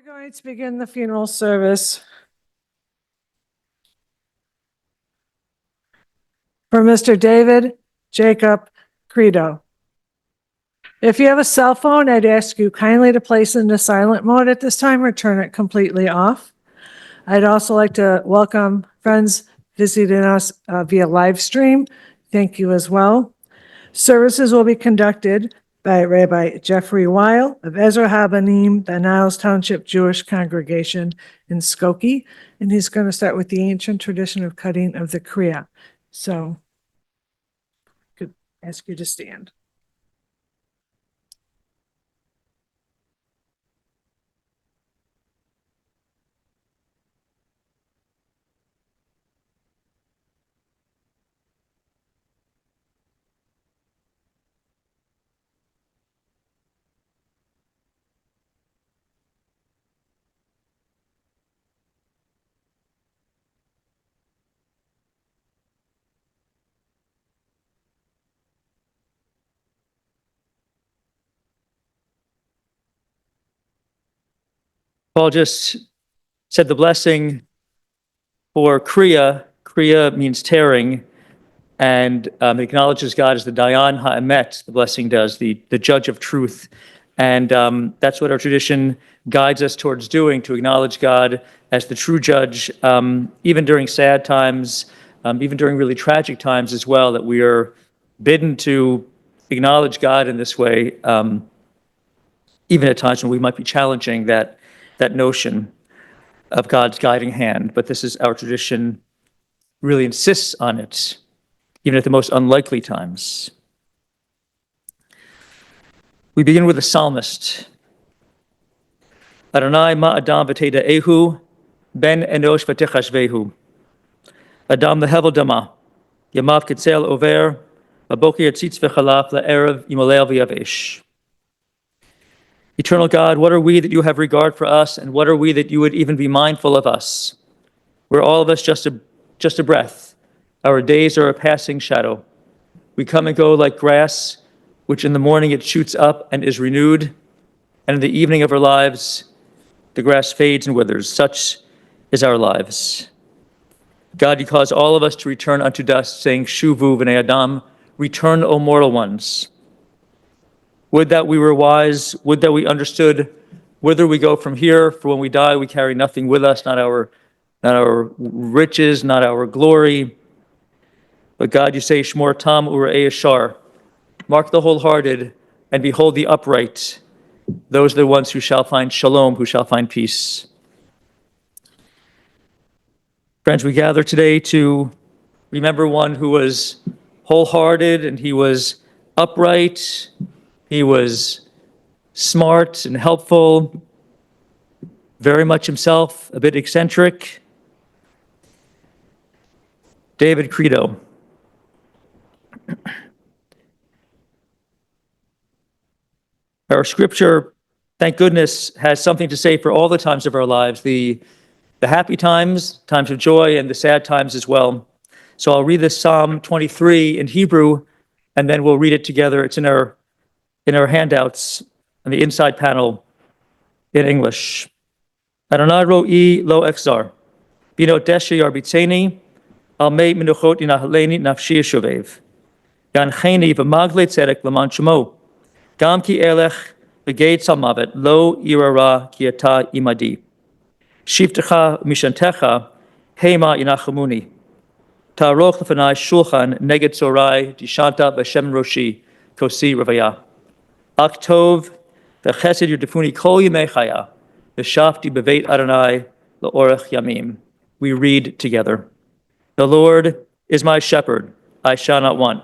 Going to begin the funeral service for Mr. David Jacob Kredow. If you have a cell phone, I'd ask you kindly to place it into silent mode at this time or turn it completely off. I'd also like to welcome friends visiting us via live stream. Thank you as well. Services will be conducted by Rabbi Jeffrey Weil of Ezra Habanim, the Niles Township Jewish Congregation in Skokie, and he's going to start with the ancient tradition of cutting of the kriya. So, I could ask you to stand. Paul just said the blessing for Kriya. Kriya means tearing, and it acknowledges God as the Dayan Ha'emet, the blessing does, the judge of truth. And that's what our tradition guides us towards doing, to acknowledge God as the true judge, even during sad times, even during really tragic times as well, that we are bidden to acknowledge God in this way, even at times when we might be challenging that notion of God's guiding hand. But this is our tradition, really insists on it, even at the most unlikely times. We begin with the psalmist. Adonai ma Adam v'teda ehu, ben enosh v'techashvehu. Adam lehevel dama, yamav ketzel over, v'boker yatzitz v'chalaf la'erev yimolel v'yavesh. Eternal God, what are we that you have regard for us, and what are we that you would even be mindful of us? We're all of us just a breath. Our days are a passing shadow. We come and go like grass, which in the morning it shoots up and is renewed, and in the evening of our lives, the grass fades and withers. Such is our lives. God, you cause all of us to return unto dust, saying, Shuvu v'nei Adam, return, O mortal ones. Would that we were wise, would that we understood whither we go from here, for when we die, we carry nothing with us, not our riches, not our glory. But God, you say, Shmor tam urei yashar, mark the wholehearted, and behold the upright. Those are the ones who shall find shalom, who shall find peace. Friends, we gather today to remember one who was wholehearted, and he was upright. He was smart and helpful, very much himself, a bit eccentric. David Kredow. Our scripture, thank goodness, has something to say for all the times of our lives, the happy times, times of joy, and the sad times as well. So I'll read this Psalm 23 in Hebrew, and then we'll read it together. It's in our handouts on the inside panel in English. Adonai ro'i lo echzar, bino deshi arbitzeni, al mei menuchot inahaleni nafshi yeshuvev. Yancheni v'magle tzedek l'man shemo, gam ki elech v'geit salmavet lo irara ki ata imadi. Shivtecha mishantecha hema inachamuni. Ta'aroch lefanai shulchan neged zorai dishanta b'shem roshi kosi ravaya. Aktov v'chesed yudefuni kol yemei chaya v'shafti beveit Adonai la'orech yamim. We read together. The Lord is my shepherd, I shall not want.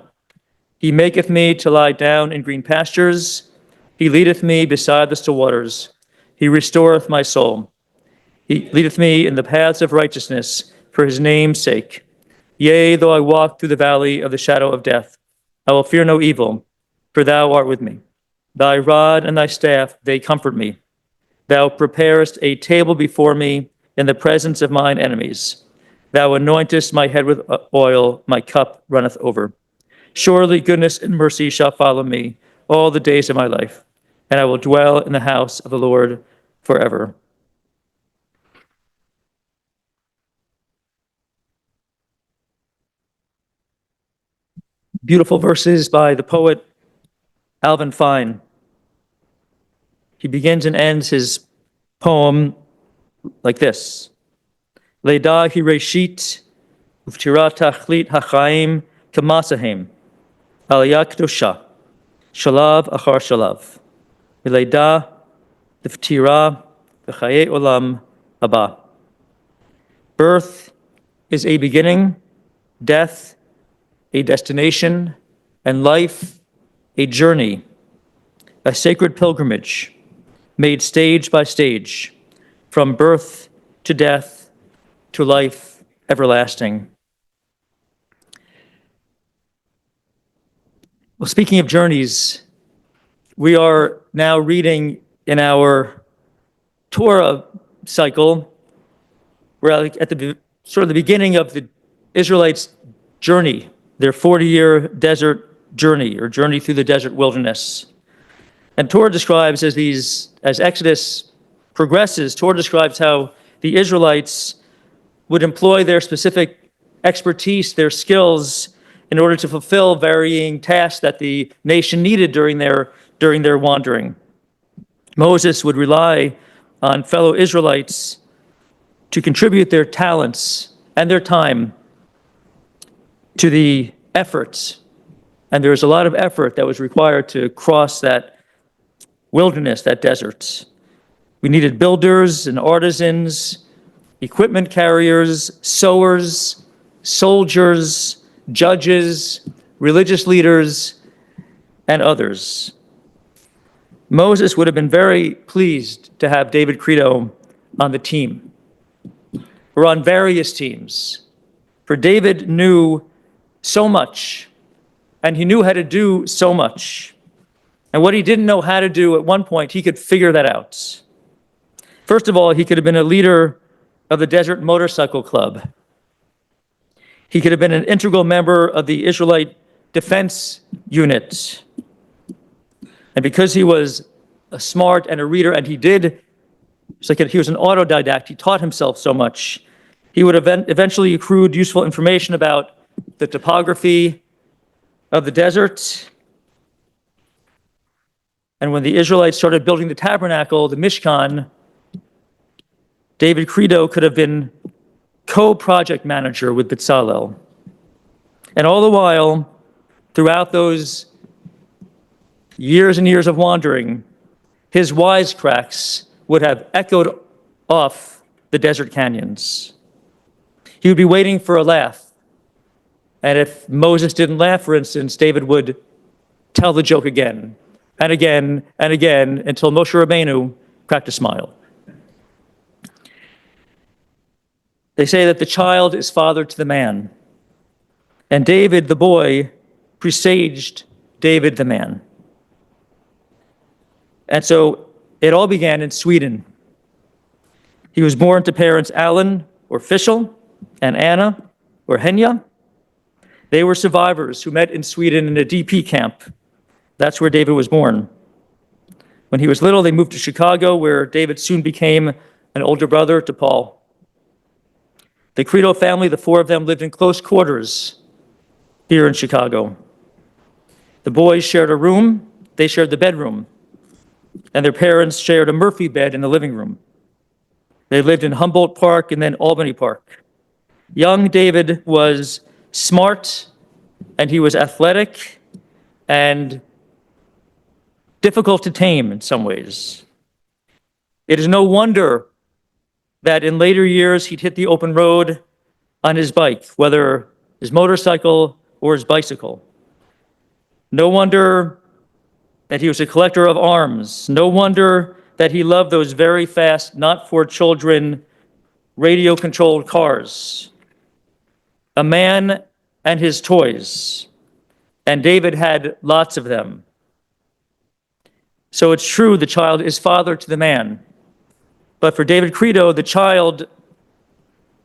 He maketh me to lie down in green pastures. He leadeth me beside the still waters. He restoreth my soul. He leadeth me in the paths of righteousness for his name's sake. Yea, though I walk through the valley of the shadow of death, I will fear no evil, for thou art with me. Thy rod and thy staff, they comfort me. Thou preparest a table before me in the presence of mine enemies. Thou anointest my head with oil, my cup runneth over. Surely goodness and mercy shall follow me all the days of my life, and I will dwell in the house of the Lord forever. beautiful verses by the poet Alvin Fine. He begins and ends his poem like this. Leida hi reshit uftirat tachlit hachaim kamasahem aliyah kedusha shalav achar shalav. Leida v'ftira v'chaye olam haba. Birth is a beginning, death a destination, and life a journey, a sacred pilgrimage made stage by stage, from birth to death to life everlasting. Well, speaking of journeys, we are now reading in our Torah cycle. We're at the sort of the beginning of the Israelites' journey, their 40-year desert journey or journey through the desert wilderness. And Torah describes as Exodus progresses, Torah describes how the Israelites would employ their specific expertise, their skills, in order to fulfill varying tasks that the nation needed during their wandering. Moses would rely on fellow Israelites to contribute their talents and their time to the efforts. And there was a lot of effort that was required to cross that wilderness, that desert. We needed builders and artisans, equipment carriers, sowers, soldiers, judges, religious leaders, and others. Moses would have been very pleased to have David Kredow on the team, or on various teams, for David knew so much, and he knew how to do so much. And what he didn't know how to do at one point, he could figure that out. First of all, he could have been a leader of the Desert Motorcycle Club. He could have been an integral member of the Israelite Defense Unit. And because he was a smart and a reader, and he was an autodidact, he taught himself so much, he would have eventually accrued useful information about the topography of the desert. And when the Israelites started building the tabernacle, the Mishkan, David Kredow could have been co-project manager with Bezalel. And all the while, throughout those years and years of wandering, his wisecracks would have echoed off the desert canyons. He would be waiting for a laugh. And if Moses didn't laugh, for instance, David would tell the joke again and again and again until Moshe Rabbeinu cracked a smile. They say that the child is father to the man, and David, the boy, presaged David, the man. And so it all began in Sweden. He was born to parents Alan or Fischel and Anna or Henya. They were survivors who met in Sweden in a DP camp. That's where David was born. When he was little, they moved to Chicago, where David soon became an older brother to Paul. The Kredow family, the four of them, lived in close quarters here in Chicago. The boys shared a room, they shared the bedroom, and their parents shared a Murphy bed in the living room. They lived in Humboldt Park and then Albany Park. Young David was smart, and he was athletic and difficult to tame in some ways. It is no wonder that in later years he'd hit the open road on his bike, whether his motorcycle or his bicycle. No wonder that he was a collector of arms. No wonder that he loved those very fast, not for children, radio-controlled cars. A man and his toys. And David had lots of them. So it's true, the child is father to the man. But for David Kredow, the child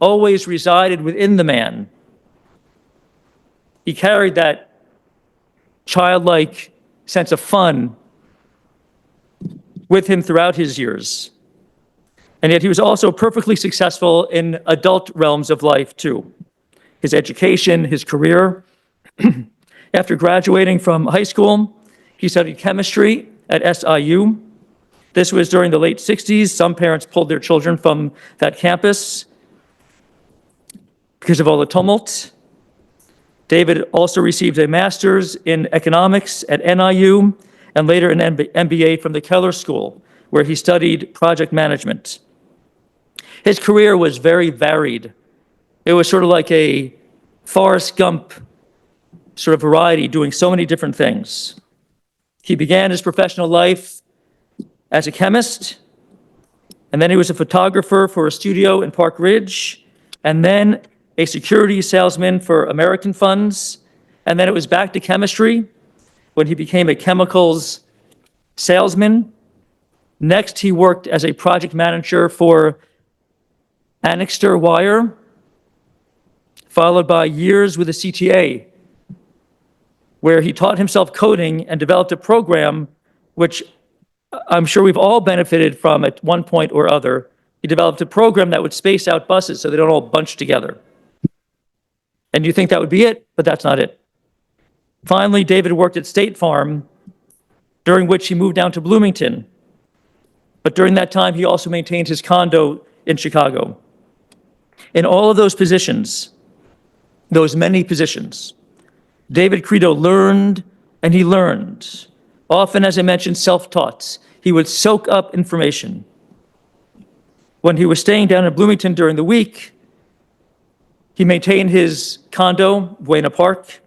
always resided within the man. He carried that childlike sense of fun with him throughout his years. And yet he was also perfectly successful in adult realms of life too. His education, his career. After graduating from high school, he studied chemistry at SIU. This was during the late 60s. Some parents pulled their children from that campus because of all the tumult. David also received a master's in economics at NIU and later an MBA from the Keller School, where he studied project management. His career was very varied. It was sort of like a Forrest Gump sort of variety, doing so many different things. He began his professional life as a chemist, and then he was a photographer for a studio in Park Ridge, and then a security salesman for American funds, and then it was back to chemistry when he became a chemicals salesman. Next, he worked as a project manager for Annixter Wire, followed by years with the CTA, where he taught himself coding and developed a program which I'm sure we've all benefited from at one point or other. He developed a program that would space out buses so they don't all bunch together. And you think that would be it, but that's not it. Finally, David worked at State Farm, during which he moved down to Bloomington. But during that time, he also maintained his condo in Chicago. In all of those positions, those many positions, David Kredow learned and he learned. Often, as I mentioned, self-taught. He would soak up information. When he was staying down in Bloomington during the week, he maintained his condo, Buena Park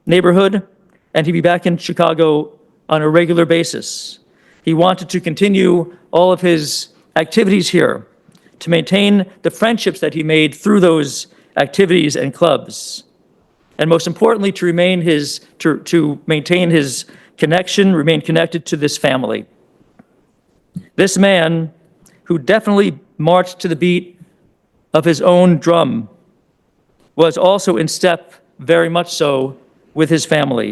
neighborhood, and he'd be back in Chicago on a regular basis. He wanted to continue all of his activities here, to maintain the friendships that he made through those activities and clubs. And most importantly, to maintain his connection, remain connected to this family. This man, who definitely marched to the beat of his own drum, was also in step, very much so, with his family.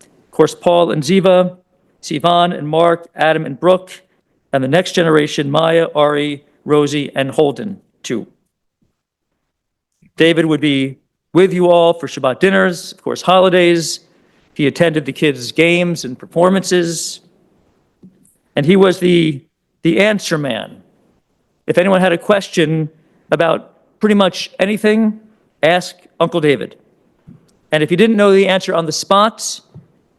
Of course, Paul and Ziva, Sivan and Mark, Adam and Brooke, and the next generation, Maya, Ari, Rosie, and Holden, too. David would be with you all for Shabbat dinners, of course, holidays. He attended the kids' games and performances. And he was the answer man. If anyone had a question about pretty much anything, ask Uncle David. And if he didn't know the answer on the spot,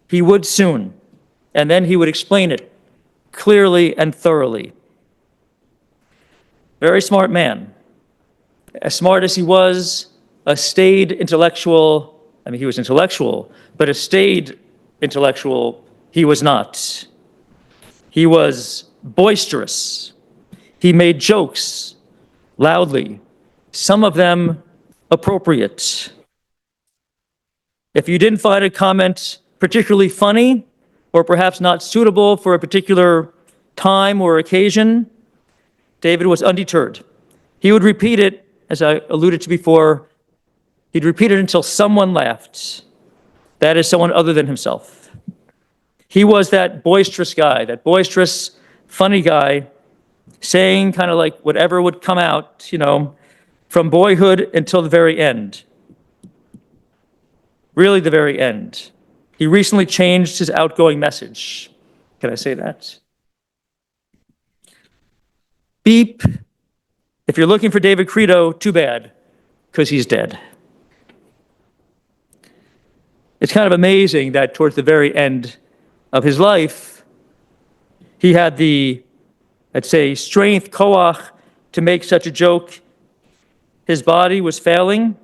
he would soon. And then he would explain it clearly and thoroughly. Very smart man. As smart as he was, a staid intellectual, I mean, he was intellectual, but a staid intellectual, he was not. He was boisterous. He made jokes loudly, some of them appropriate. If you didn't find a comment particularly funny, or perhaps not suitable for a particular time or occasion, David was undeterred. He would repeat it, as I alluded to before, he'd repeat it until someone laughed. That is, someone other than himself. He was that boisterous guy, that boisterous, funny guy, saying kind of like whatever would come out, from boyhood until the very end. Really the very end. He recently changed his outgoing message. Can I say that? Beep. If you're looking for David Kredow, too bad, because he's dead. It's kind of amazing that towards the very end of his life, he had the, let's say, strength, koach, to make such a joke. His body was failing,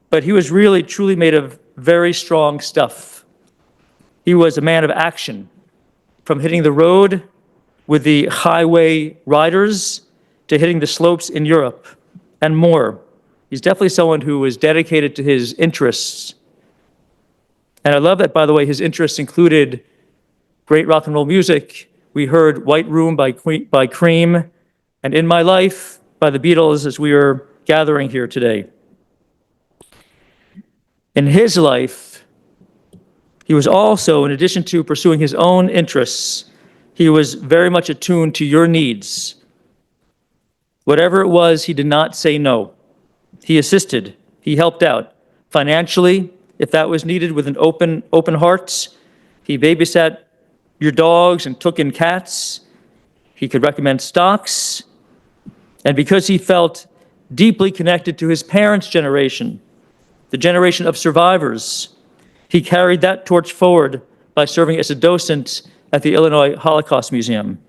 but he was really, truly made of very strong stuff. He was a man of action, from hitting the road with the highway riders to hitting the slopes in Europe and more. He's definitely someone who was dedicated to his interests. And I love that, by the way, his interests included great rock and roll music. We heard White Room by Cream and In My Life by the Beatles as we were gathering here today. In his life, he was also, in addition to pursuing his own interests, he was very much attuned to your needs. Whatever it was, he did not say no. He assisted, he helped out financially, if that was needed, with an open heart. He babysat your dogs and took in cats. He could recommend stocks. And because he felt deeply connected to his parents' generation, the generation of survivors, he carried that torch forward by serving as a docent at the Illinois Holocaust Museum.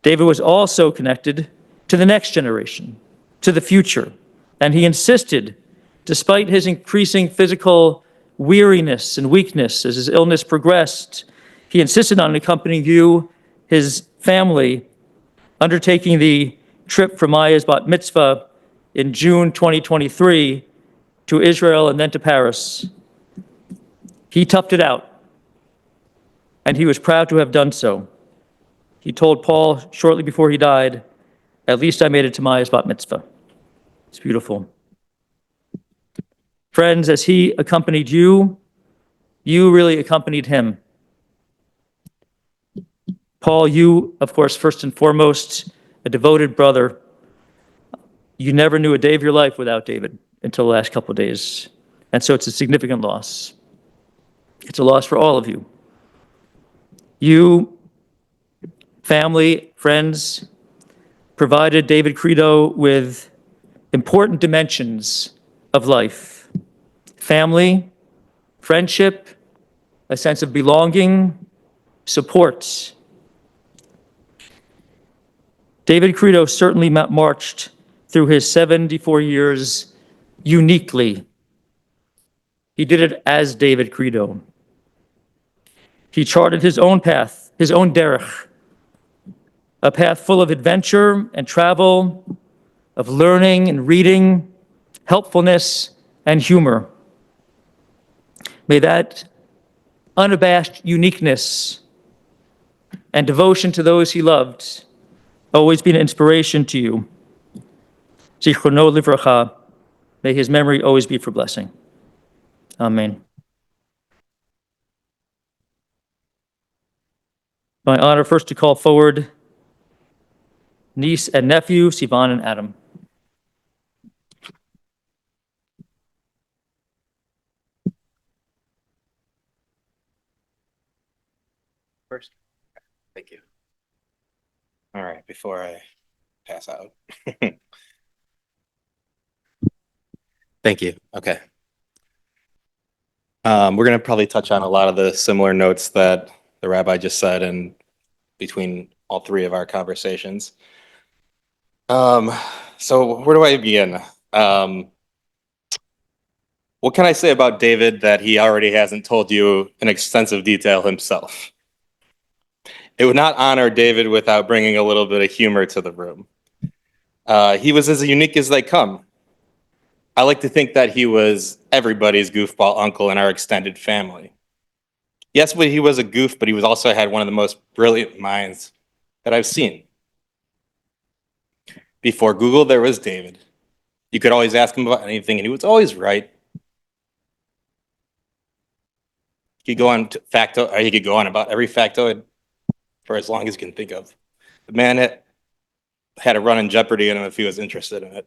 David was also connected to the next generation, to the future, and he insisted, despite his increasing physical weariness and weakness as his illness progressed, he insisted on accompanying you, his family, undertaking the trip for Maya's bat mitzvah in June 2023 to Israel and then to Paris. He toughed it out, and he was proud to have done so. He told Paul shortly before he died, "At least I made it to Maya's bat mitzvah." It's beautiful. Friends, as he accompanied you, you really accompanied him. Paul, you, of course, first and foremost, a devoted brother. You never knew a day of your life without David until the last couple of days. And so it's a significant loss. It's a loss for all of you. You, family, friends, provided David Kredow with important dimensions of life: family, friendship, a sense of belonging, support. David Kredow certainly marched through his 74 years uniquely. He did it as David Kredow. He charted his own path, his own derech, a path full of adventure and travel, of learning and reading, helpfulness and humor. May that unabashed uniqueness and devotion to those he loved always be an inspiration to you. Zichrono livracha, may his memory always be for blessing. Amen. My honor first to call forward niece and nephew, Sivan and Adam. First. Thank you. All right, before I pass out. Thank you. Okay. We're going to probably touch on a lot of the similar notes that the rabbi just said and between all three of our conversations. So where do I begin? What can I say about David that he already hasn't told you in extensive detail himself? It would not honor David without bringing a little bit of humor to the room. He was as unique as they come. I like to think that he was everybody's goofball uncle in our extended family. Yes, but he was a goof, but he was also had one of the most brilliant minds that I've seen. Before Google, there was David. You could always ask him about anything, and he was always right. He could go on to he could go on about every factoid for as long as you can think of. The man had a run in Jeopardy in him if he was interested in it.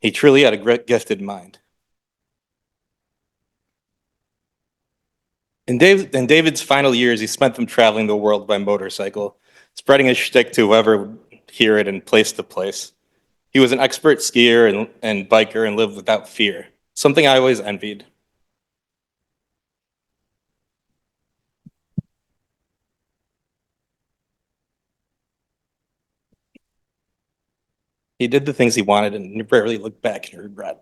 He truly had a great gifted mind. In David's final years, he spent them traveling the world by motorcycle, spreading his shtick to whoever would hear it in place to place. He was an expert skier and biker and lived without fear, something I always envied. He did the things he wanted and rarely looked back in regret.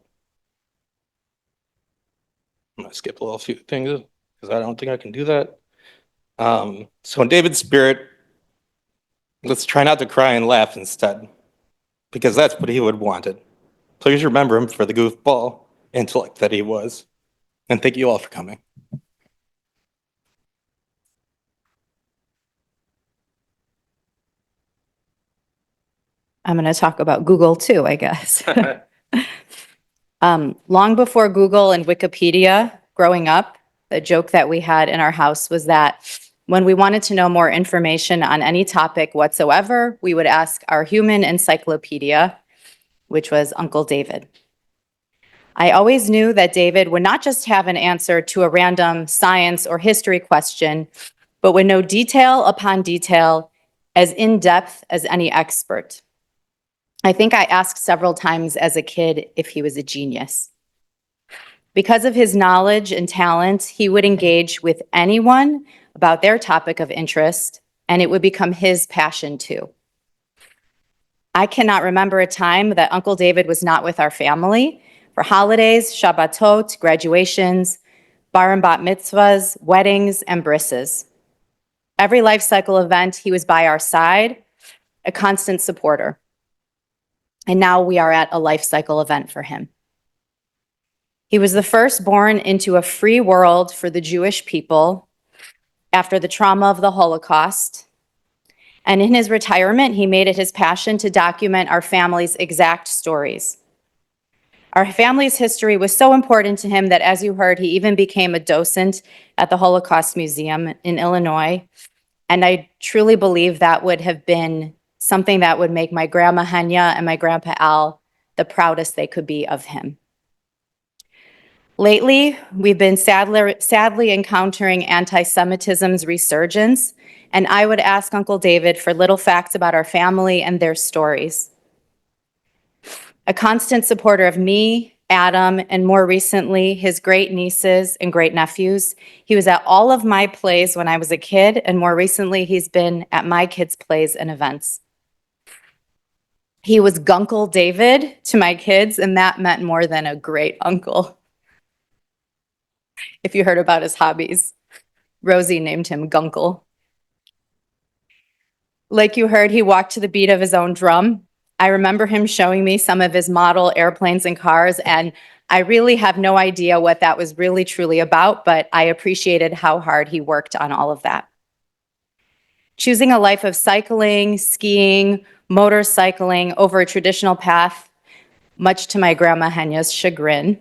I'm going to skip a little few things because I don't think I can do that. So in David's spirit, let's try not to cry and laugh instead, because that's what he would have wanted. Please remember him for the goofball intellect that he was. And thank you all for coming. I'm going to talk about Google too, I guess. Long before Google and Wikipedia, growing up, the joke that we had in our house was that when we wanted to know more information on any topic whatsoever, we would ask our human encyclopedia, which was Uncle David. I always knew that David would not just have an answer to a random science or history question, but would know detail upon detail as in-depth as any expert. I think I asked several times as a kid if he was a genius. Because of his knowledge and talent, he would engage with anyone about their topic of interest, and it would become his passion too. I cannot remember a time that Uncle David was not with our family for holidays, Shabbatot, graduations, bar and bat mitzvahs, weddings, and brises. Every life cycle event, he was by our side, a constant supporter. And now we are at a life cycle event for him. He was the first born into a free world for the Jewish people after the trauma of the Holocaust. And in his retirement, he made it his passion to document our family's exact stories. Our family's history was so important to him that, as you heard, he even became a docent at the Holocaust Museum in Illinois. And I truly believe that would have been something that would make my grandma Henya and my grandpa Al the proudest they could be of him. Lately, we've been sadly encountering anti-Semitism's resurgence, and I would ask Uncle David for little facts about our family and their stories. A constant supporter of me, Adam, and more recently, his great nieces and great nephews. He was at all of my plays when I was a kid, and more recently, he's been at my kids' plays and events. He was Gunkle David to my kids, and that meant more than a great uncle. If you heard about his hobbies, Rosie named him Gunkle. Like you heard, he walked to the beat of his own drum. I remember him showing me some of his model airplanes and cars, and I really have no idea what that was really truly about, but I appreciated how hard he worked on all of that. Choosing a life of cycling, skiing, motorcycling over a traditional path, much to my grandma Henya's chagrin.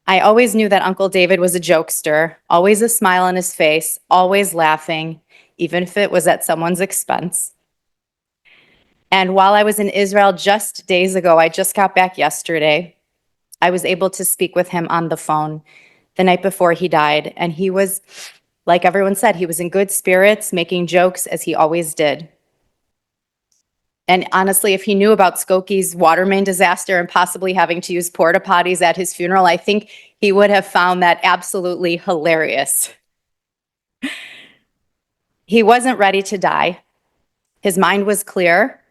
I always knew that Uncle David was a jokester, always a smile on his face, always laughing, even if it was at someone's expense. And while I was in Israel just days ago, I just got back yesterday, I was able to speak with him on the phone the night before he died. And he was, like everyone said, he was in good spirits, making jokes as he always did. And honestly, if he knew about Skoki's water main disaster and possibly having to use porta potties at his funeral, I think he would have found that absolutely hilarious. He wasn't ready to die. His mind was clear,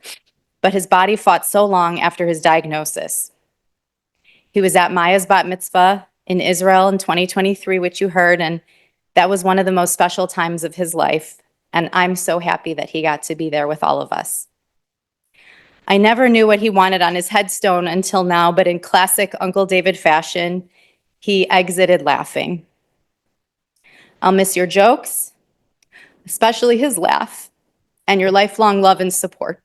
but his body fought so long after his diagnosis. He was at Maya's bat mitzvah in Israel in 2023, which you heard, and that was one of the most special times of his life. And I'm so happy that he got to be there with all of us. I never knew what he wanted on his headstone until now, but in classic Uncle David fashion, he exited laughing. I'll miss your jokes, especially his laugh, and your lifelong love and support.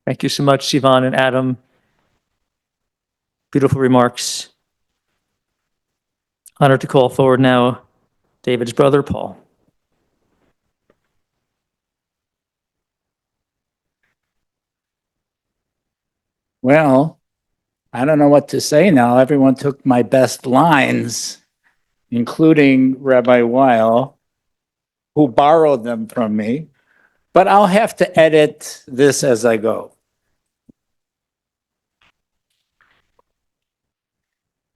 Thank you so much, Sivan and Adam. Beautiful remarks. Honored to call forward now David's brother, Paul. Well, I don't know what to say now. Everyone took my best lines, including Rabbi Weil, who borrowed them from me. But I'll have to edit this as I go.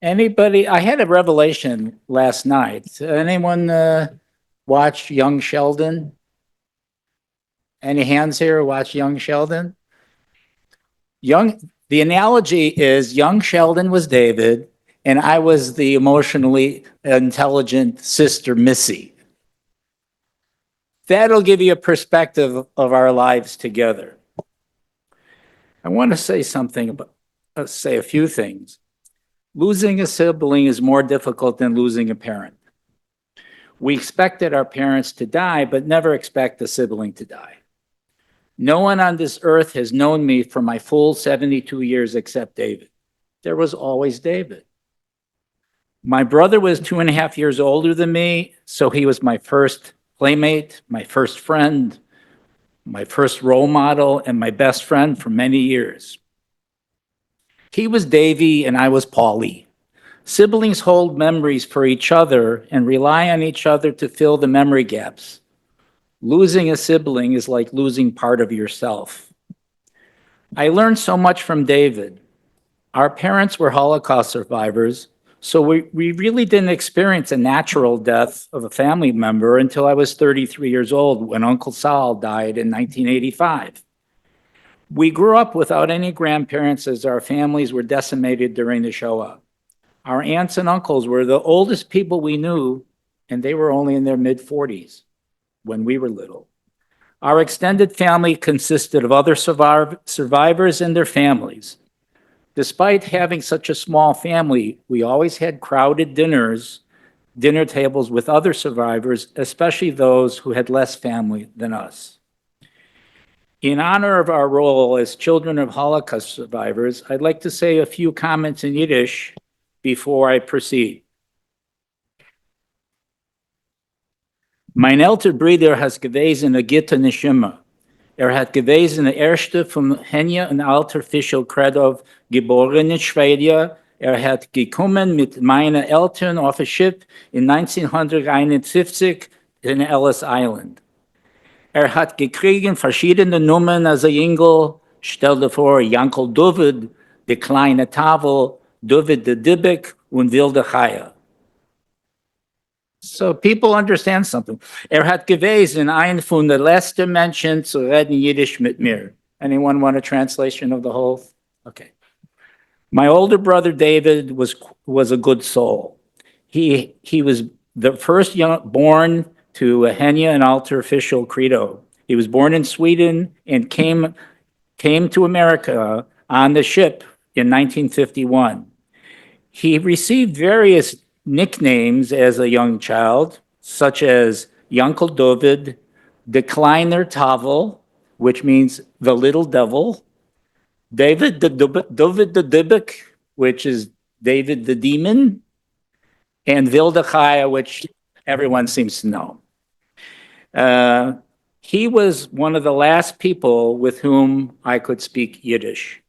Anybody, I had a revelation last night. Anyone watch Young Sheldon? Any hands here watch Young Sheldon? The analogy is young Sheldon was David, and I was the emotionally intelligent sister Missy. That'll give you a perspective of our lives together. I want to say something about, say a few things. Losing a sibling is more difficult than losing a parent. We expected our parents to die, but never expect a sibling to die. No one on this earth has known me for my full 72 years except David. There was always David. My brother was 2.5 years older than me, so he was my first playmate, my first friend, my first role model, and my best friend for many years. He was Davy and I was Paulie. Siblings hold memories for each other and rely on each other to fill the memory gaps. Losing a sibling is like losing part of yourself. I learned so much from David. Our parents were Holocaust survivors, so we really didn't experience a natural death of a family member until I was 33 years old when Uncle Sal died in 1985. We grew up without any grandparents as our families were decimated during the Shoah. Our aunts and uncles were the oldest people we knew, and they were only in their mid-40s when we were little. Our extended family consisted of other survivors and their families. Despite having such a small family, we always had crowded dinner tables with other survivors, especially those who had less family than us. In honor of our role as children of Holocaust survivors, I'd like to say a few comments in Yiddish before I proceed. Mein älter Bruder has gewesen a gitte Neshima. Hat gewesen der erste von Henja und Alter Fischl Kredow, geboren in Schweden. Hat gekommen mit meinen Eltern auf ein Schiff in 1951 in Ellis Island. Hat gekriegt verschiedene Nummern als ein Engel. Stell dir vor, Jankel David, die kleine Tafel, David the Dybbuk und Wilde Chaya. So people understand something. Hat gewesen ein von der letzten Menschen zu reden Yiddish mit mir. Anyone want a translation of the whole? Okay. My older brother David was a good soul. He was the first born to Henya and Alter official Kredow. He was born in Sweden and came to America on the ship in 1951. He received various nicknames as a young child, such as Yankel David, the Kleiner Tavel, which means the little devil, David the Dybbuk, which is David the demon, and Wilde Chaya, which everyone seems to know. He was one of the last people with whom I could speak Yiddish.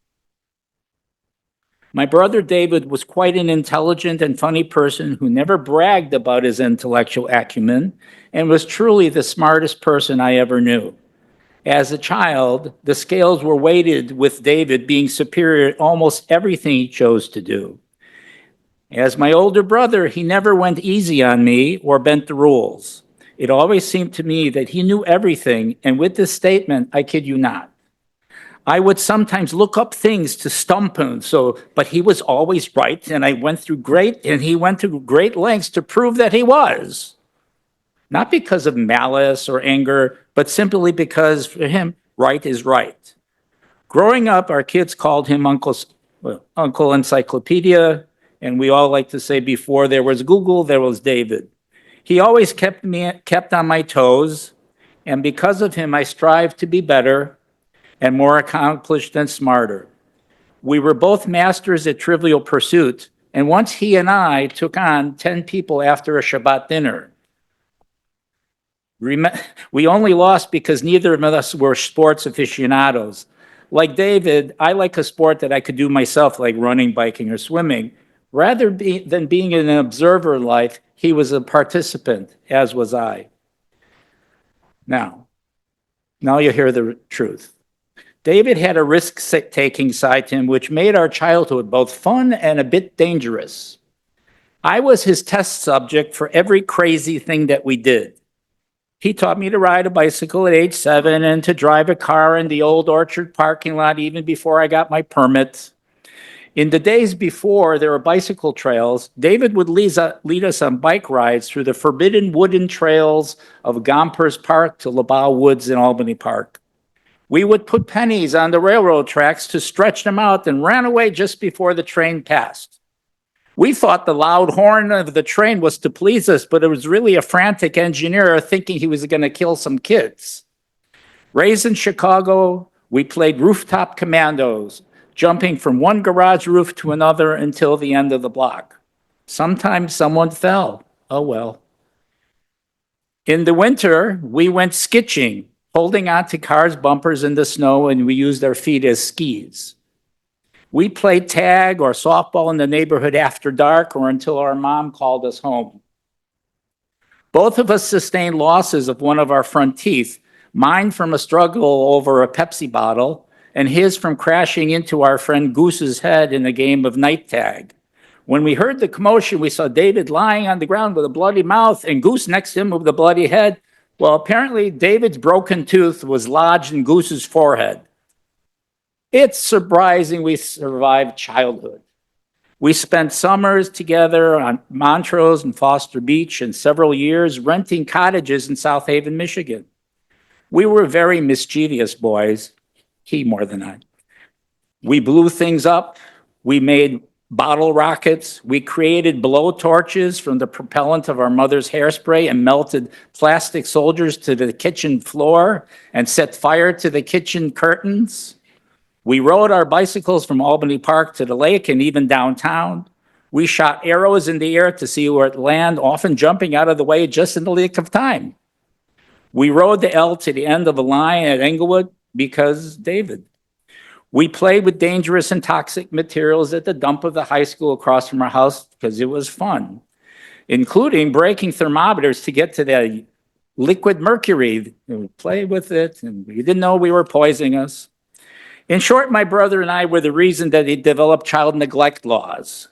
My brother David was quite an intelligent and funny person who never bragged about his intellectual acumen and was truly the smartest person I ever knew. As a child, the scales were weighted with David being superior at almost everything he chose to do. As my older brother, he never went easy on me or bent the rules. It always seemed to me that he knew everything, and with this statement, I kid you not. I would sometimes look up things to stump him, but he was always right, and he went through great lengths to prove that he was. Not because of malice or anger, but simply because for him, right is right. Growing up, our kids called him Uncle Encyclopedia, and we all like to say before there was Google, there was David. He always kept on my toes, and because of him, I strived to be better and more accomplished and smarter. We were both masters at Trivial Pursuit, and once he and I took on 10 people after a Shabbat dinner. We only lost because neither of us were sports aficionados. Like David, I like a sport that I could do myself, like running, biking, or swimming. Rather than being an observer in life, he was a participant, as was I. Now you hear the truth. David had a risk-taking side to him, which made our childhood both fun and a bit dangerous. I was his test subject for every crazy thing that we did. He taught me to ride a bicycle at age 7 and to drive a car in the old Orchard parking lot even before I got my permit. In the days before there were bicycle trails, David would lead us on bike rides through the forbidden wooden trails of Gompers Park to LaBelle Woods in Albany Park. We would put pennies on the railroad tracks to stretch them out and ran away just before the train passed. We thought the loud horn of the train was to please us, but it was really a frantic engineer thinking he was going to kill some kids. Raised in Chicago, we played rooftop commandos, jumping from one garage roof to another until the end of the block. Sometimes someone fell. Oh well. In the winter, we went skitching, holding onto cars' bumpers in the snow, and we used our feet as skis. We played tag or softball in the neighborhood after dark or until our mom called us home. Both of us sustained losses of one of our front teeth, mine from a struggle over a Pepsi bottle, and his from crashing into our friend Goose's head in a game of night tag. When we heard the commotion, we saw David lying on the ground with a bloody mouth and Goose next to him with a bloody head. Well, apparently David's broken tooth was lodged in Goose's forehead. It's surprising we survived childhood. We spent summers together on Montrose and Foster Beach and several years renting cottages in South Haven, Michigan. We were very mischievous boys, he more than I. We blew things up. We made bottle rockets. We created blow torches from the propellant of our mother's hairspray and melted plastic soldiers to the kitchen floor and set fire to the kitchen curtains. We rode our bicycles from Albany Park to the lake and even downtown. We shot arrows in the air to see where it land, often jumping out of the way just in the nick of time. We rode the L to the end of a line at Englewood because David. We played with dangerous and toxic materials at the dump of the high school across from our house because it was fun, including breaking thermometers to get to the liquid mercury. We played with it and we didn't know we were poisoning us. In short, my brother and I were the reason that he developed child neglect laws.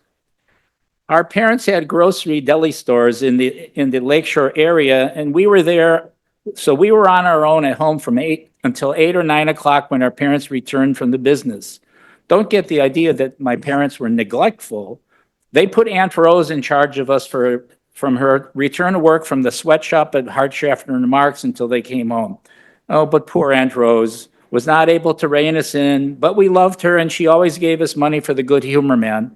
Our parents had grocery deli stores in the Lakeshore area, and we were there. So we were on our own at home from 8 until 8 or 9 o'clock when our parents returned from the business. Don't get the idea that my parents were neglectful. They put Aunt Rose in charge of us from her return to work from the sweatshop at Hartschaffner and Marks until they came home. Oh, but poor Aunt Rose was not able to rein us in, but we loved her and she always gave us money for the good humor man.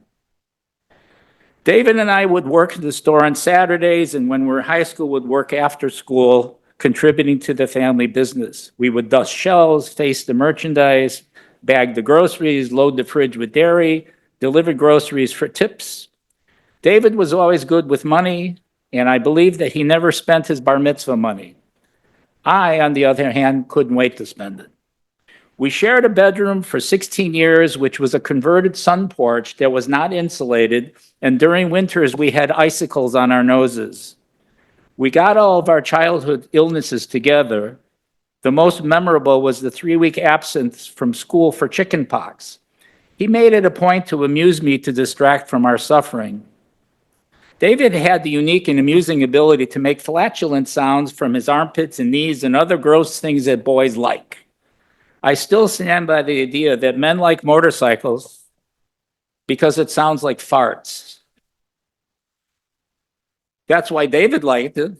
David and I would work at the store on Saturdays, and when we were in high school, would work after school, contributing to the family business. We would dust shelves, face the merchandise, bag the groceries, load the fridge with dairy, deliver groceries for tips. David was always good with money, and I believe that he never spent his bar mitzvah money. I, on the other hand, couldn't wait to spend it. We shared a bedroom for 16 years, which was a converted sun porch that was not insulated, and during winters, we had icicles on our noses. We got all of our childhood illnesses together. The most memorable was the 3-week absence from school for chickenpox. He made it a point to amuse me to distract from our suffering. David had the unique and amusing ability to make flatulent sounds from his armpits and knees and other gross things that boys like. I still stand by the idea that men like motorcycles because it sounds like farts. That's why David liked it.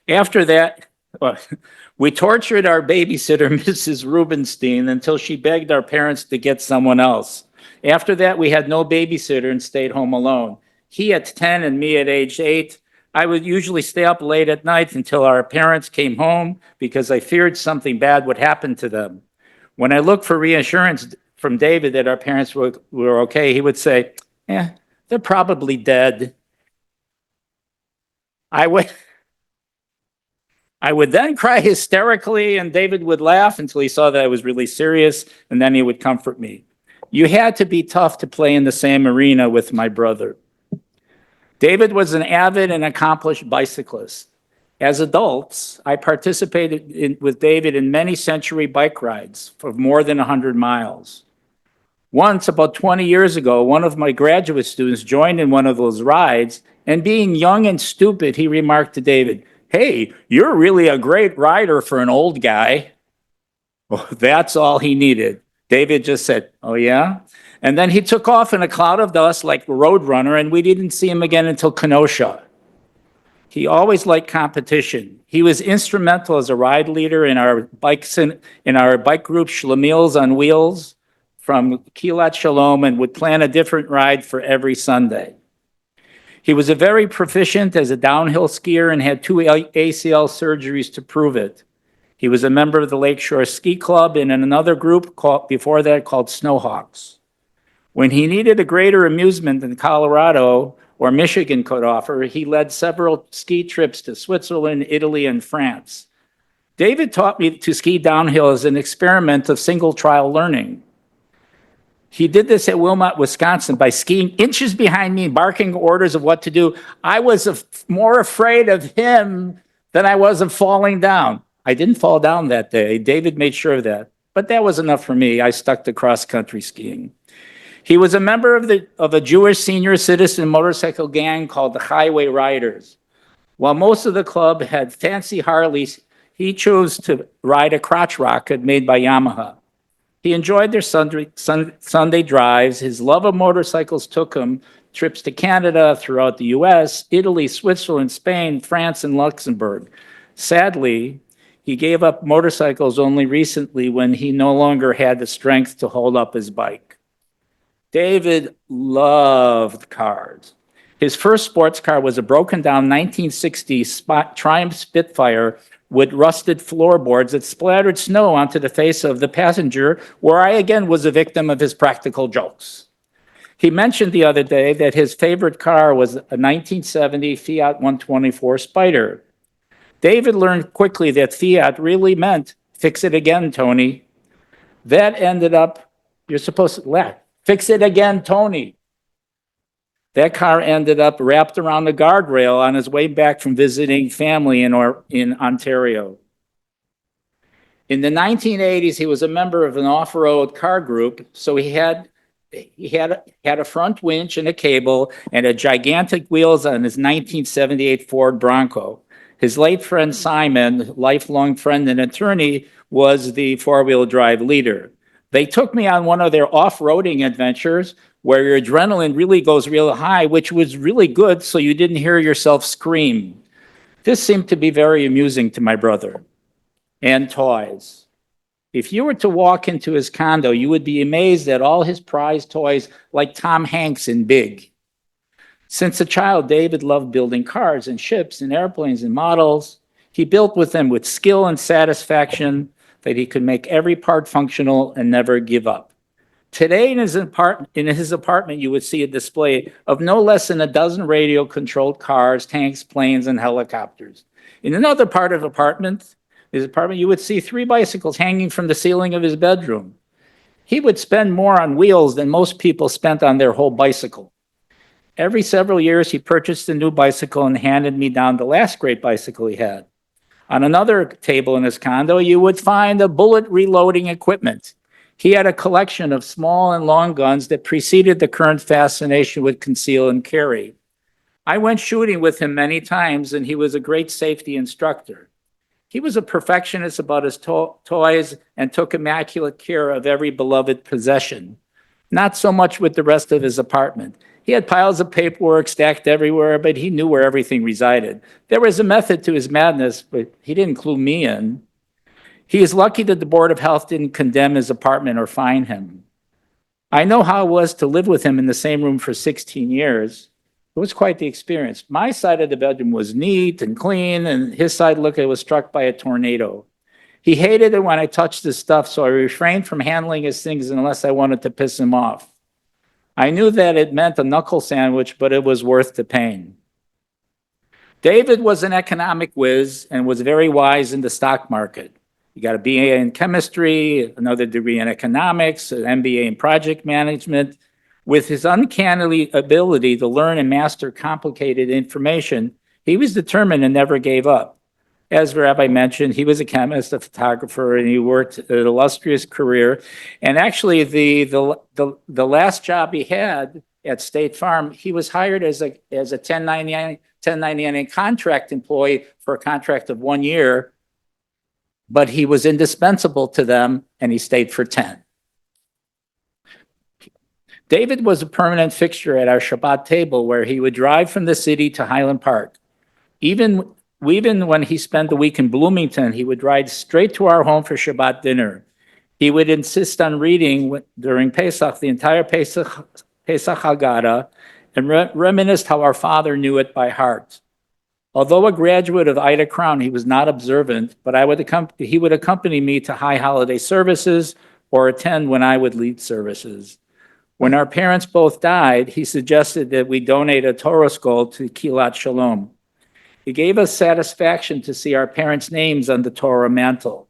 After that, we tortured our babysitter, Mrs. Rubenstein, until she begged our parents to get someone else. After that, we had no babysitter and stayed home alone. He at 10 and me at age 8. I would usually stay up late at night until our parents came home because I feared something bad would happen to them. When I looked for reassurance from David that our parents were okay, he would say, they're probably dead. I would then cry hysterically, and David would laugh until he saw that I was really serious, and then he would comfort me. You had to be tough to play in the same arena with my brother. David was an avid and accomplished bicyclist. As adults, I participated with David in many century bike rides for more than 100 miles. Once, about 20 years ago, one of my graduate students joined in one of those rides, and being young and stupid, he remarked to David, "Hey, you're really a great rider for an old guy." Well, that's all he needed. David just said, "Oh yeah?" And then he took off in a cloud of dust like a roadrunner, and we didn't see him again until Kenosha. He always liked competition. He was instrumental as a ride leader in our bike group, Schlemiels on Wheels, from Kilat Shalom, and would plan a different ride for every Sunday. He was a very proficient as a downhill skier and had 2 ACL surgeries to prove it. He was a member of the Lakeshore Ski Club and in another group before that called Snowhawks. When he needed a greater amusement in Colorado, or Michigan could offer, he led several ski trips to Switzerland, Italy, and France. David taught me to ski downhill as an experiment of single trial learning. He did this at Wilmot, Wisconsin, by skiing inches behind me, barking orders of what to do. I was more afraid of him than I was of falling down. I didn't fall down that day. David made sure of that. But that was enough for me. I stuck to cross-country skiing. He was a member of a Jewish senior citizen motorcycle gang called the Highway Riders. While most of the club had fancy Harleys, he chose to ride a crotch rocket made by Yamaha. He enjoyed their Sunday drives. His love of motorcycles took him trips to Canada, throughout the US, Italy, Switzerland, Spain, France, and Luxembourg. Sadly, he gave up motorcycles only recently when he no longer had the strength to hold up his bike. David loved cars. His first sports car was a broken down 1960 Triumph Spitfire with rusted floorboards that splattered snow onto the face of the passenger, where I again was a victim of his practical jokes. He mentioned the other day that his favorite car was a 1970 Fiat 124 Spider. David learned quickly that Fiat really meant, fix it again, Tony. That ended up, you're supposed to laugh, fix it again, Tony. That car ended up wrapped around the guardrail on his way back from visiting family in Ontario. In the 1980s, he was a member of an off-road car group, so he had a front winch and a cable and a gigantic wheels on his 1978 Ford Bronco. His late friend Simon, lifelong friend and attorney, was the four-wheel drive leader. They took me on one of their off-roading adventures where your adrenaline really goes real high, which was really good so you didn't hear yourself scream. This seemed to be very amusing to my brother. And toys. If you were to walk into his condo, you would be amazed at all his prized toys like Tom Hanks in Big. Since a child, David loved building cars and ships and airplanes and models. He built with them with skill and satisfaction that he could make every part functional and never give up. Today in his apartment, you would see a display of no less than a dozen radio-controlled cars, tanks, planes, and helicopters. In another part of his apartment, you would see 3 bicycles hanging from the ceiling of his bedroom. He would spend more on wheels than most people spent on their whole bicycle. Every several years, he purchased a new bicycle and handed me down the last great bicycle he had. On another table in his condo, you would find a bullet reloading equipment. He had a collection of small and long guns that preceded the current fascination with conceal and carry. I went shooting with him many times, and he was a great safety instructor. He was a perfectionist about his toys and took immaculate care of every beloved possession. Not so much with the rest of his apartment. He had piles of paperwork stacked everywhere, but he knew where everything resided. There was a method to his madness, but he didn't clue me in. He is lucky that the Board of Health didn't condemn his apartment or fine him. I know how it was to live with him in the same room for 16 years. It was quite the experience. My side of the bedroom was neat and clean, and his side looked like it was struck by a tornado. He hated it when I touched his stuff, so I refrained from handling his things unless I wanted to piss him off. I knew that it meant a knuckle sandwich, but it was worth the pain. David was an economic whiz and was very wise in the stock market. He got a BA in chemistry, another degree in economics, an MBA in project management. With his uncanny ability to learn and master complicated information, he was determined and never gave up. As Rabbi mentioned, he was a chemist, a photographer, and he worked an illustrious career. And actually, the last job he had at State Farm, he was hired as a 1099 contract employee for a contract of 1 year, but he was indispensable to them, and he stayed for 10. David was a permanent fixture at our Shabbat table, where he would drive from the city to Highland Park. Even when he spent the week in Bloomington, he would ride straight to our home for Shabbat dinner. He would insist on reading during Pesach, the entire Pesach Haggadah, and reminisced how our father knew it by heart. Although a graduate of Ida Crown, he was not observant, but he would accompany me to high holiday services or attend when I would lead services. When our parents both died, he suggested that we donate a Torah scroll to Kilat Shalom. It gave us satisfaction to see our parents' names on the Torah mantle.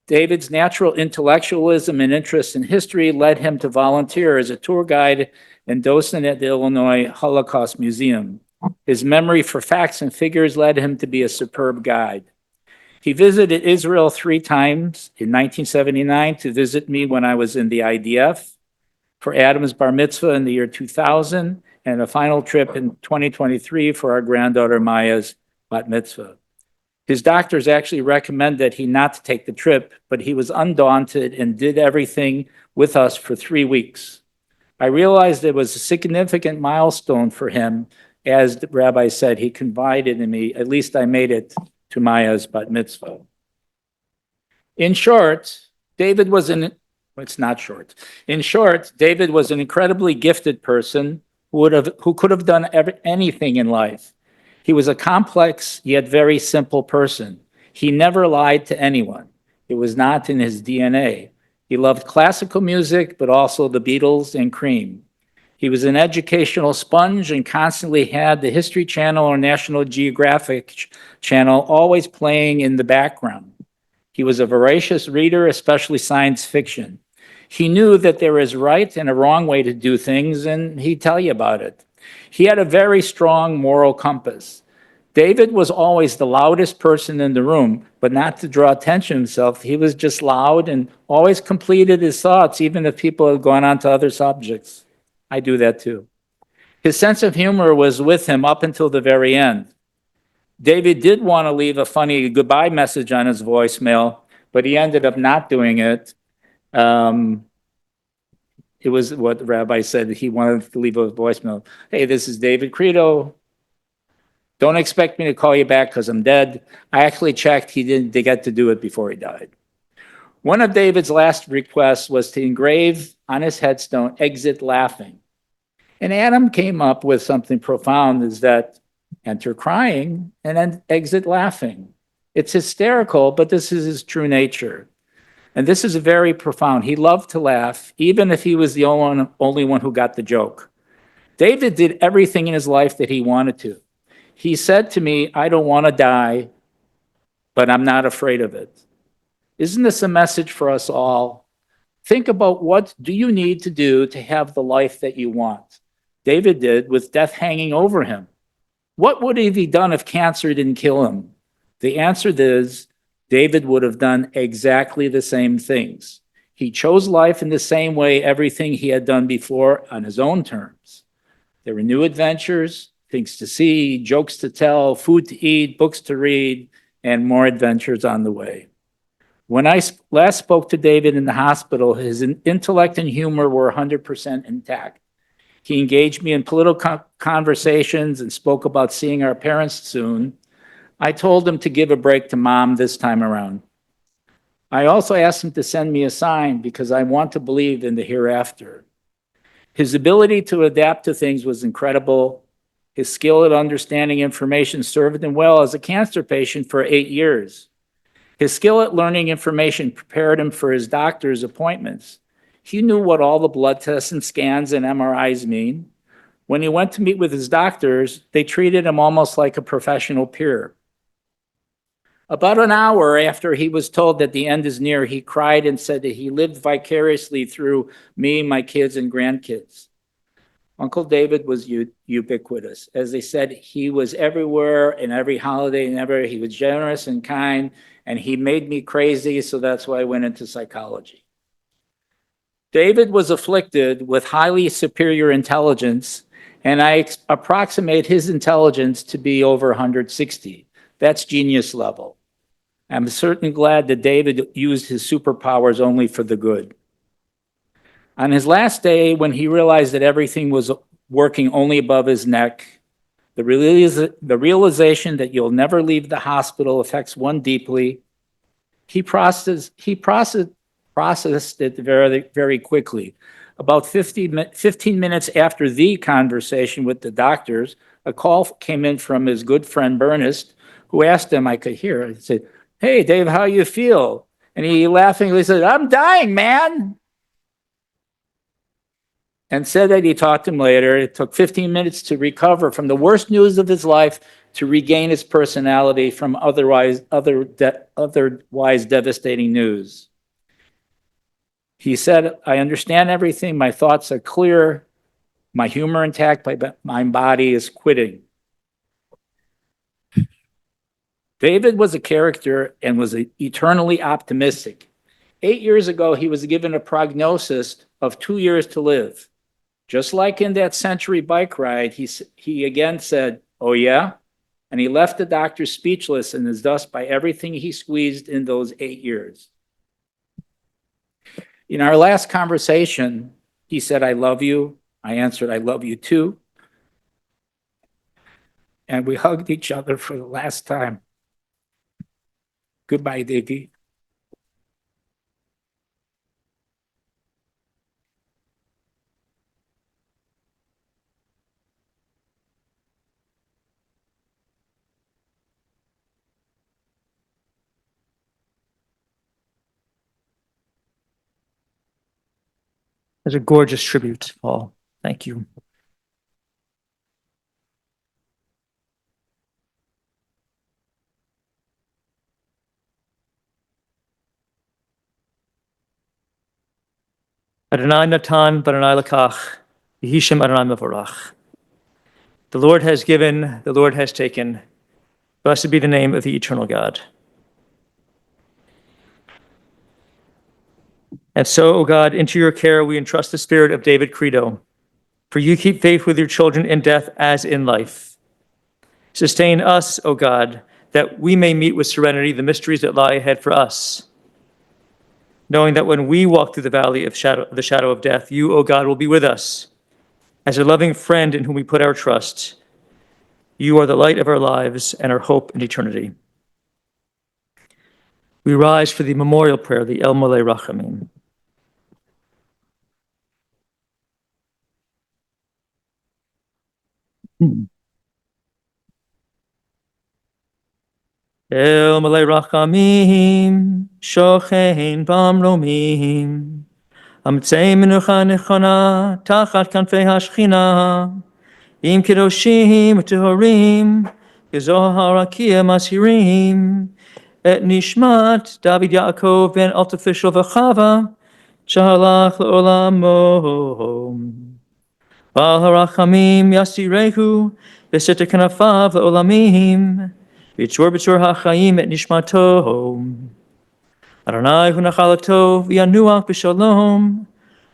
David's natural intellectualism and interest in history led him to volunteer as a tour guide and docent at the Illinois Holocaust Museum. His memory for facts and figures led him to be a superb guide. He visited Israel 3 times in 1979 to visit me when I was in the IDF, for Adam's bar mitzvah in the year 2000, and a final trip in 2023 for our granddaughter Maya's bat mitzvah. His doctors actually recommended that he not take the trip, but he was undaunted and did everything with us for 3 weeks. I realized it was a significant milestone for him. As the rabbi said, he confided in me, at least I made it to Maya's bat mitzvah. In short, David was an incredibly gifted person who could have done anything in life. He was a complex yet very simple person. He never lied to anyone. It was not in his DNA. He loved classical music, but also the Beatles and Cream. He was an educational sponge and constantly had the History Channel or National Geographic Channel always playing in the background. He was a voracious reader, especially science fiction. He knew that there is right and a wrong way to do things, and he'd tell you about it. He had a very strong moral compass. David was always the loudest person in the room, but not to draw attention to himself. He was just loud and always completed his thoughts, even if people had gone on to other subjects. I do that too. His sense of humor was with him up until the very end. David did want to leave a funny goodbye message on his voicemail, but he ended up not doing it. It was what the rabbi said. He wanted to leave a voicemail. Hey, this is David Kredow. Don't expect me to call you back because I'm dead. I actually checked. He didn't get to do it before he died. One of David's last requests was to engrave on his headstone, exit laughing. And Adam came up with something profound, is that enter crying and then exit laughing. It's hysterical, but this is his true nature. And this is very profound. He loved to laugh, even if he was the only one who got the joke. David did everything in his life that he wanted to. He said to me, I don't want to die, but I'm not afraid of it. Isn't this a message for us all? Think about, what do you need to do to have the life that you want? David did, with death hanging over him. What would he have done if cancer didn't kill him? The answer is, David would have done exactly the same things. He chose life in the same way everything he had done before on his own terms. There were new adventures, things to see, jokes to tell, food to eat, books to read, and more adventures on the way. When I last spoke to David in the hospital, his intellect and humor were 100% intact. He engaged me in political conversations and spoke about seeing our parents soon. I told him to give a break to Mom this time around. I also asked him to send me a sign because I want to believe in the hereafter. His ability to adapt to things was incredible. His skill at understanding information served him well as a cancer patient for 8 years. His skill at learning information prepared him for his doctor's appointments. He knew what all the blood tests and scans and MRIs mean. When he went to meet with his doctors, they treated him almost like a professional peer. About an hour after he was told that the end is near, he cried and said that he lived vicariously through me, my kids, and grandkids. Uncle David was ubiquitous. As they said, he was everywhere in every holiday and ever. He was generous and kind, and he made me crazy, so that's why I went into psychology. David was afflicted with highly superior intelligence, and I approximate his intelligence to be over 160. That's genius level. I'm certainly glad that David used his superpowers only for the good. On his last day, when he realized that everything was working only above his neck, the realization that you'll never leave the hospital affects one deeply. He processed it very, very quickly. About 15 minutes after the conversation with the doctors, a call came in from his good friend Bernest, who asked him, I could hear, he said, "Hey, Dave, how you feel?" And he laughingly said, "I'm dying, man." and said that he talked to him later. It took 15 minutes to recover from the worst news of his life to regain his personality from otherwise devastating news. He said, I understand everything. My thoughts are clear. My humor intact, but my body is quitting. David was a character and was eternally optimistic. 8 years ago, he was given a prognosis of 2 years to live. Just like in that Century bike ride, he again said, oh yeah? And he left the doctor speechless and is thus by everything he squeezed in those 8 years. In our last conversation, he said, I love you. I answered, I love you too. And we hugged each other for the last time. Goodbye, Diggy. That's a gorgeous tribute, Paul. Thank you. Adonai natan v'Adonai lakach, Yehi Shem Adonai mevorach. The Lord has given, the Lord has taken. Blessed be the name of the eternal God. And so, O God, into your care we entrust the spirit of David Kredow. For you keep faith with your children in death as in life. Sustain us, O God, that we may meet with serenity the mysteries that lie ahead for us. Knowing that when we walk through the valley of the shadow of death, you, O God, will be with us. As a loving friend in whom we put our trust, you are the light of our lives and our hope in eternity. We rise for the memorial prayer, the El Molei Rachamim. El Molei Rachamim, Shochein Bamromim, Amtzei Menucha Nechona, Tachat Kanfei HaShechina, Im Kedoshim Tehorim, Gezohar Rakia Masirim, Et Nishmat David Yaakov ben Artificial V'Chava, Shahalach Le'olamo. Bal harachamim yasirehu, v'sete kanafav le'olamim, v'yitzur b'tzur ha'chaim et nishmato. Adonai hu nachalato v'yanuach b'shalom,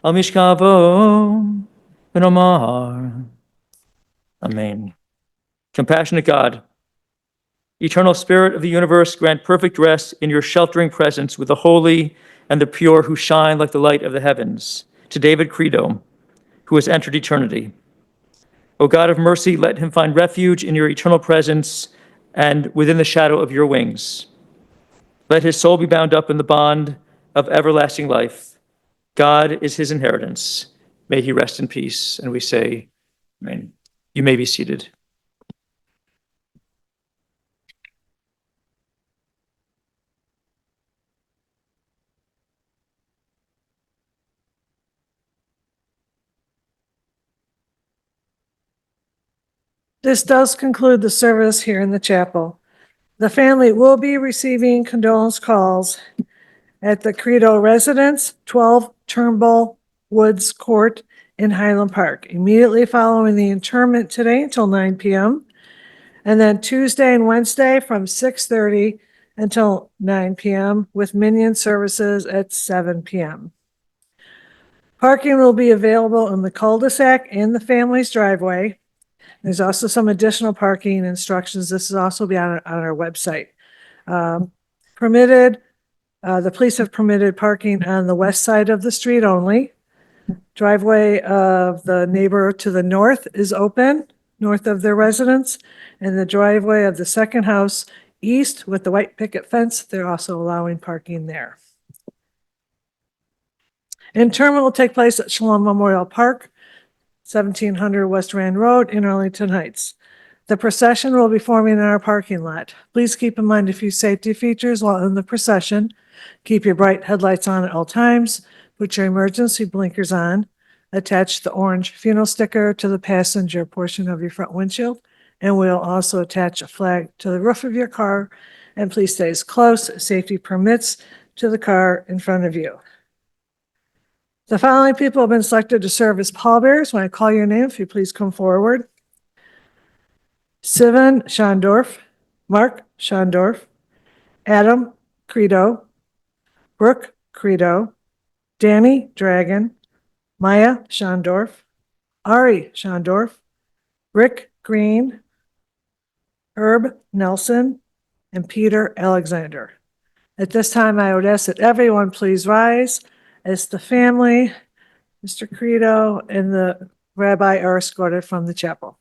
al mishkavo v'nomar. Amen. Compassionate God, eternal Spirit of the universe, grant perfect rest in your sheltering presence with the holy and the pure who shine like the light of the heavens. To David Kredow, who has entered eternity. O God of mercy, let him find refuge in your eternal presence and within the shadow of your wings. Let his soul be bound up in the bond of everlasting life. God is his inheritance. May he rest in peace. And we say, amen. You may be seated. This does conclude the service here in the chapel. The family will be receiving condolence calls at the Kredow residence, 12 Turnbull Woods Court in Highland Park, immediately following the interment today until 9 p.m. And then Tuesday and Wednesday from 6:30 until 9 p.m. with minion services at 7 p.m. Parking will be available in the cul-de-sac and the family's driveway. There's also some additional parking instructions. This is also be on our website. Permitted, the police have permitted parking on the west side of the street only. Driveway of the neighbor to the north is open, north of their residence, and the driveway of the second house east with the white picket fence, they're also allowing parking there. Interment will take place at Shalom Memorial Park, 1700 West Rand Road in Arlington Heights. The procession will be forming in our parking lot. Please keep in mind a few safety features while in the procession. Keep your bright headlights on at all times. Put your emergency blinkers on. attach the orange funeral sticker to the passenger portion of your front windshield. And we'll also attach a flag to the roof of your car. And please stay as close as safety permits to the car in front of you. The following people have been selected to serve as pallbearers. When I call your name, if you please come forward. Sivan Schondorf, Mark Schondorf, Adam Kredow, Brooke Kredow, Danny Dragon, Maya Schondorf, Ari Schondorf, Rick Green, Herb Nelson, and Peter Alexander. At this time, I would ask that everyone please rise as the family, Mr. Kredow, and the rabbi are escorted from the chapel.